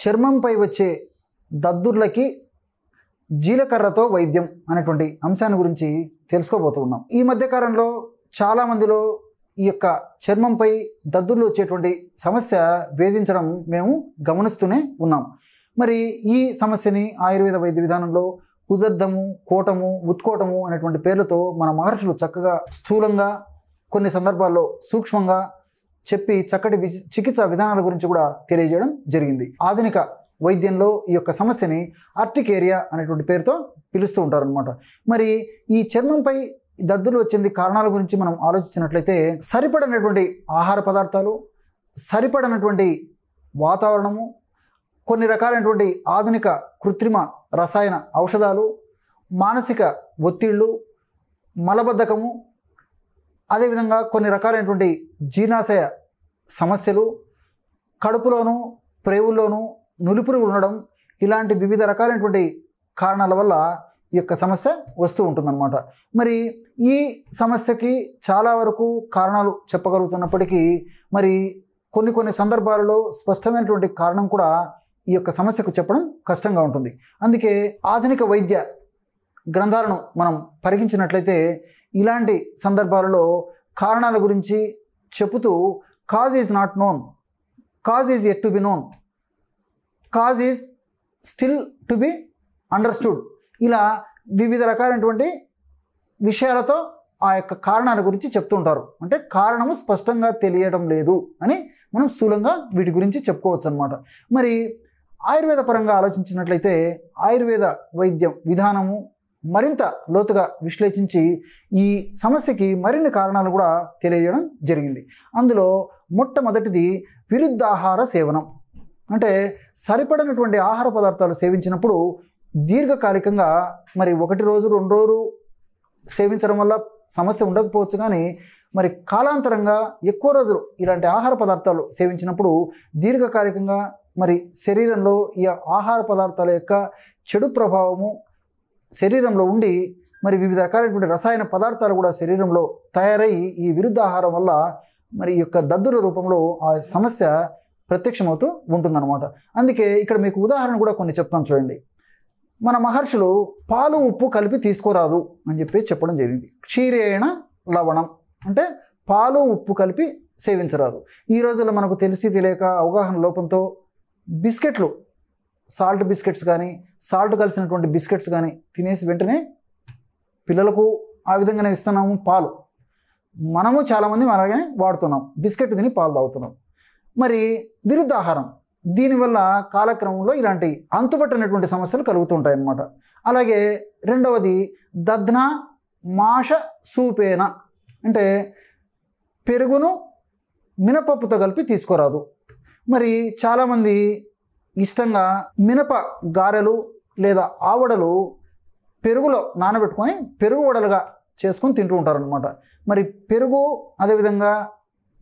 చర్మంపై వచ్చే దద్దుర్లకి జీలకర్రతో వైద్యం అనేటువంటి అంశాన్ని గురించి తెలుసుకోబోతూ ఉన్నాం. ఈ మధ్యకాలంలో చాలామందిలో ఈ యొక్క చర్మంపై దద్దుర్లు వచ్చేటువంటి సమస్య వేధించడం మేము గమనిస్తూనే ఉన్నాం. మరి ఈ సమస్యని ఆయుర్వేద వైద్య విధానంలో ఉదద్దము, కోటము, ఉత్కోటము అనేటువంటి పేర్లతో మన మహర్షులు చక్కగా స్థూలంగా, కొన్ని సందర్భాల్లో సూక్ష్మంగా చెప్పి చక్కటి చికిత్సా విధానాల గురించి కూడా తెలియజేయడం జరిగింది. ఆధునిక వైద్యంలో ఈ యొక్క సమస్యని ఆర్టికేరియా అనేటువంటి పేరుతో పిలుస్తూ ఉంటారనమాట. మరి ఈ చర్మంపై దద్దులు వచ్చింది కారణాల గురించి మనం ఆలోచించినట్లయితే సరిపడనటువంటి ఆహార పదార్థాలు, సరిపడనటువంటి వాతావరణము, కొన్ని రకాలైనటువంటి ఆధునిక కృత్రిమ రసాయన ఔషధాలు, మానసిక ఒత్తిళ్ళు, మలబద్ధకము, అదేవిధంగా కొన్ని రకాలైనటువంటి జీర్ణాశయ సమస్యలు, కడుపులోనూ ప్రేవుల్లోనూ నులిపురుగు ఉండడం, ఇలాంటి వివిధ రకాలైనటువంటి కారణాల వల్ల ఈ యొక్క సమస్య వస్తూ ఉంటుందన్నమాట. మరి ఈ సమస్యకి చాలా వరకు కారణాలు చెప్పగలుగుతున్నప్పటికీ మరి కొన్ని సందర్భాలలో స్పష్టమైనటువంటి కారణం కూడా ఈ యొక్క సమస్యకు చెప్పడం కష్టంగా ఉంటుంది. అందుకే ఆధునిక వైద్య గ్రంథాలను మనం పరిగణించినట్లయితే ఇలాంటి సందర్భాలలో కారణాల గురించి చెబుతూ cause is not known, cause is at to be known, cause is still to be understood, ఇలా వివిధ రకాలైనటువంటి విషయాలతో ఆ యొక్క కారణాల గురించి చెప్తుంటారు. అంటే కారణము స్పష్టంగా తెలియడం లేదు అని మనం స్థూలంగా వీటి గురించి చెప్పుకోవచ్చు అనమాట. మరి ఆయుర్వేద పరంగా ఆలోచించినట్లయితే ఆయుర్వేద వైద్యం విధానము మరింత లోతుగా విశ్లేషించి ఈ సమస్యకి మరిన్ని కారణాలు కూడా తెలియజేయడం జరిగింది. అందులో మొట్టమొదటిది విరుద్ధాహార సేవనం. అంటే సరిపడనటువంటి ఆహార పదార్థాలు సేవించినప్పుడు దీర్ఘకాలికంగా మరి 1 రోజు 2 రోజులు సేవించడం వల్ల సమస్య ఉండకపోవచ్చు, కానీ మరి కాలాంతరంగా ఎక్కువ రోజులు ఇలాంటి ఆహార పదార్థాలు సేవించినప్పుడు దీర్ఘకాలికంగా మరి శరీరంలో ఈ ఆహార పదార్థాల యొక్క చెడు ప్రభావము శరీరంలో ఉండి మరి వివిధ రకాలైనటువంటి రసాయన పదార్థాలు కూడా శరీరంలో తయారై ఈ విరుద్ధాహారం వల్ల మరి ఈ యొక్క దద్దుల రూపంలో ఆ సమస్య ప్రత్యక్షమవుతూ ఉంటుందన్నమాట. అందుకే ఇక్కడ మీకు ఉదాహరణ కూడా కొన్ని చెప్తాను చూడండి. మన మహర్షులు పాలు ఉప్పు కలిపి తీసుకోరాదు అని చెప్పి చెప్పడం జరిగింది. క్షీరేణ లవణం అంటే పాలు ఉప్పు కలిపి సేవించరాదు. ఈ రోజుల్లో మనకు తెలిసి తెలియక అవగాహన లోపంతో బిస్కెట్లు, సాల్ట్ బిస్కెట్స్ కానీ సాల్ట్ కలిసినటువంటి బిస్కెట్స్ కానీ తినేసి వెంటనే పిల్లలకు ఆ విధంగానే ఇస్తున్నాము. పాలు మనము చాలామంది అలాగే వాడుతున్నాం, బిస్కెట్ తిని పాలు తాగుతున్నాం. మరి విరుద్ధాహారం, దీనివల్ల కాలక్రమంలో ఇలాంటి అంతుపట్టనటువంటి సమస్యలు కలుగుతుంటాయి అన్నమాట. అలాగే రెండవది దధ్న మాష సూపేన అంటే పెరుగును మినపప్పుతో కలిపి తీసుకోరాదు. మరి చాలామంది ఇష్టంగా మినప గారెలు లేదా ఆవడలు పెరుగులో నానబెట్టుకొని పెరుగు వడలుగా చేసుకొని తింటూ ఉంటారనమాట. మరి పెరుగు అదేవిధంగా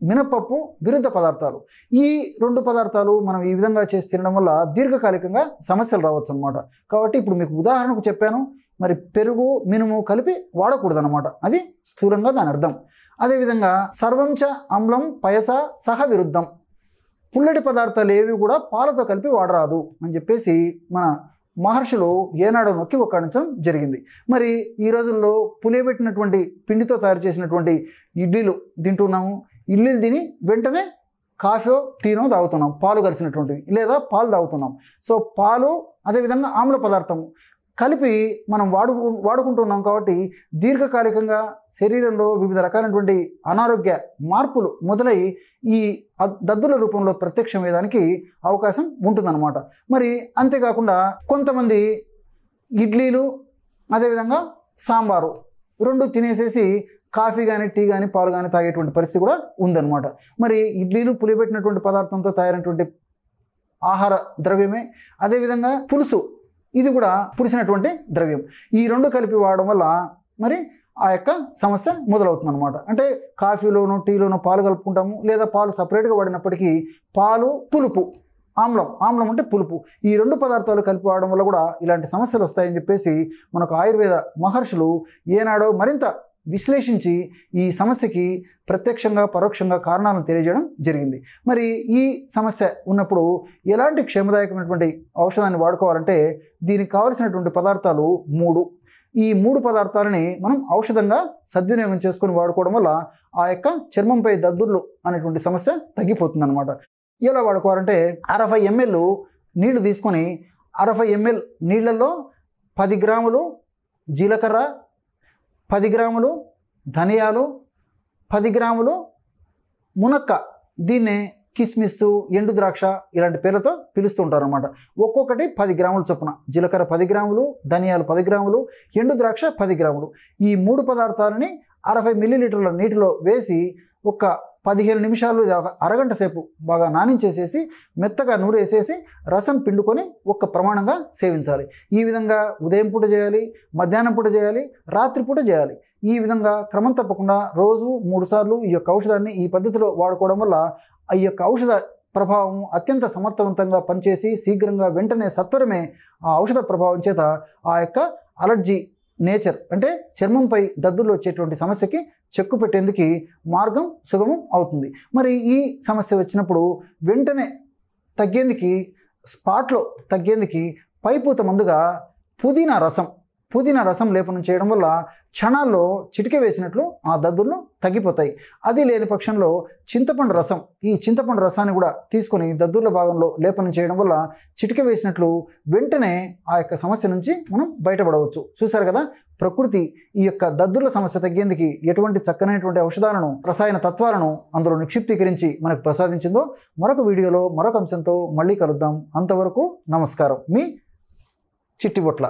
మినపప్పు విరుద్ధ పదార్థాలు. ఈ 2 పదార్థాలు మనం ఈ విధంగా చేసి తినడం వల్ల దీర్ఘకాలికంగా సమస్యలు రావచ్చు అనమాట. కాబట్టి ఇప్పుడు మీకు ఉదాహరణకు చెప్పాను, మరి పెరుగు మినుము కలిపి వాడకూడదన్నమాట. అది స్థూలంగా దాని అర్థం. అదేవిధంగా సర్వంచ అమ్లం పయస సహ విరుద్ధం, పుల్లటి పదార్థాలు ఏవి కూడా పాలతో కలిపి వాడరాదు అని చెప్పేసి మన మహర్షులు ఏనాడో నొక్కి ఒక్కాడించడం జరిగింది. మరి ఈ రోజుల్లో పులియబెట్టినటువంటి పిండితో తయారు చేసినటువంటి ఇడ్లీలు తింటున్నాము. ఇడ్లీలు తిని వెంటనే కాఫీ టీనో తాగుతున్నాం, పాలు కలిసినటువంటివి, లేదా పాలు తాగుతున్నాం. సో పాలు అదేవిధంగా ఆమ్ల పదార్థము కలిపి మనం వాడుకుంటున్నాం. కాబట్టి దీర్ఘకాలికంగా శరీరంలో వివిధ రకాలైనటువంటి అనారోగ్య మార్పులు మొదలై ఈ దద్దుల రూపంలో ప్రత్యక్షమయ్యేదానికి అవకాశం ఉంటుందన్నమాట. మరి అంతేకాకుండా కొంతమంది ఇడ్లీలు అదేవిధంగా సాంబారు 2 తినేసేసి కాఫీ కానీ టీ కానీ పాలు కానీ తాగేటువంటి పరిస్థితి కూడా ఉందన్నమాట. మరి ఇడ్లీలు పులిపెట్టినటువంటి పదార్థంతో తయారైనటువంటి ఆహార ద్రవ్యమే. అదేవిధంగా పులుసు, ఇది కూడా పులిసినటువంటి ద్రవ్యం. ఈ 2 కలిపి వాడడం వల్ల మరి ఆ యొక్క సమస్య మొదలవుతుంది అనమాట. అంటే కాఫీలోనో టీలోనో పాలు కలుపుకుంటాము, లేదా పాలు సపరేట్గా వాడినప్పటికీ పాలు పులుపు, ఆమ్లం అంటే పులుపు, ఈ 2 పదార్థాలు కలిపి వాడడం వల్ల కూడా ఇలాంటి సమస్యలు వస్తాయని చెప్పేసి మనకు ఆయుర్వేద మహర్షులు ఏనాడో మరింత విశ్లేషించి ఈ సమస్యకి ప్రత్యక్షంగా పరోక్షంగా కారణాలను తెలియజేయడం జరిగింది. మరి ఈ సమస్య ఉన్నప్పుడు ఎలాంటి క్షేమదాయకమైనటువంటి ఔషధాన్ని వాడుకోవాలంటే దీనికి కావలసినటువంటి పదార్థాలు 3. ఈ 3 పదార్థాలని మనం ఔషధంగా సద్వినియోగం చేసుకొని వాడుకోవడం వల్ల ఆ యొక్క చర్మంపై దద్దుర్లు అనేటువంటి సమస్య తగ్గిపోతుంది అనమాట. ఎలా వాడుకోవాలంటే 60 ml నీళ్లు తీసుకొని 60 ml నీళ్లలో 10 గ్రాములు జీలకర్ర, 10 గ్రాములు ధనియాలు, 10 గ్రాములు మునక్క, దీన్నే కిస్మిస్, ఎండు ద్రాక్ష ఇలాంటి పేర్లతో పిలుస్తూ ఉంటారు అనమాట. ఒక్కొక్కటి 10 గ్రాముల చొప్పున, జీలకర్ర 10 గ్రాములు, ధనియాలు 10 గ్రాములు, ఎండు ద్రాక్ష 10 గ్రాములు. ఈ 3 పదార్థాలని 60 మిల్లీలీటర్ల నీటిలో వేసి ఒక 15 నిమిషాలు అరగంట సేపు బాగా నానించేసేసి మెత్తగా నూరేసేసి రసం పిండుకొని ఒక ప్రమాణంగా సేవించాలి. ఈ విధంగా ఉదయం పూట చేయాలి, మధ్యాహ్నం పూట చేయాలి, రాత్రిపూట చేయాలి. ఈ విధంగా క్రమం తప్పకుండా రోజు 3 సార్లు ఈ యొక్క ఔషధాన్ని ఈ పద్ధతిలో వాడుకోవడం వల్ల ఈ యొక్క ఔషధ ప్రభావం అత్యంత సమర్థవంతంగా పనిచేసి శీఘ్రంగా వెంటనే సత్వరమే ఆ ఔషధ ప్రభావం చేత ఆ యొక్క అలర్జీ నేచర్ అంటే చర్మంపై దద్దుర్లు వచ్చేటువంటి సమస్యకి చెక్కు పెట్టేందుకు మార్గం సుగమం అవుతుంది. మరి ఈ సమస్య వచ్చినప్పుడు వెంటనే తగ్గేందుకు, స్పాట్లో తగ్గేందుకు పైపూత మందుగా పుదీనా రసం లేపనం చేయడం వల్ల క్షణాల్లో చిటికె వేసినట్లు ఆ దద్దుర్లు తగ్గిపోతాయి. అది లేని పక్షంలో ఈ చింతపండు రసాన్ని కూడా తీసుకొని దద్దుర్ల భాగంలో లేపనం చేయడం వల్ల చిటికె వేసినట్లు వెంటనే ఆ యొక్క సమస్య నుంచి మనం బయటపడవచ్చు. చూశారు కదా, ప్రకృతి ఈ యొక్క దద్దుర్ల సమస్య తగ్గేందుకు ఎటువంటి చక్కనైనటువంటి ఔషధాలను, రసాయన తత్వాలను అందులో నిక్షిప్తీకరించి మనకు ప్రసాదించిందో. మరొక వీడియోలో మరొక అంశంతో మళ్ళీ కలుద్దాం. అంతవరకు నమస్కారం. మీ చిట్టిబొట్ల.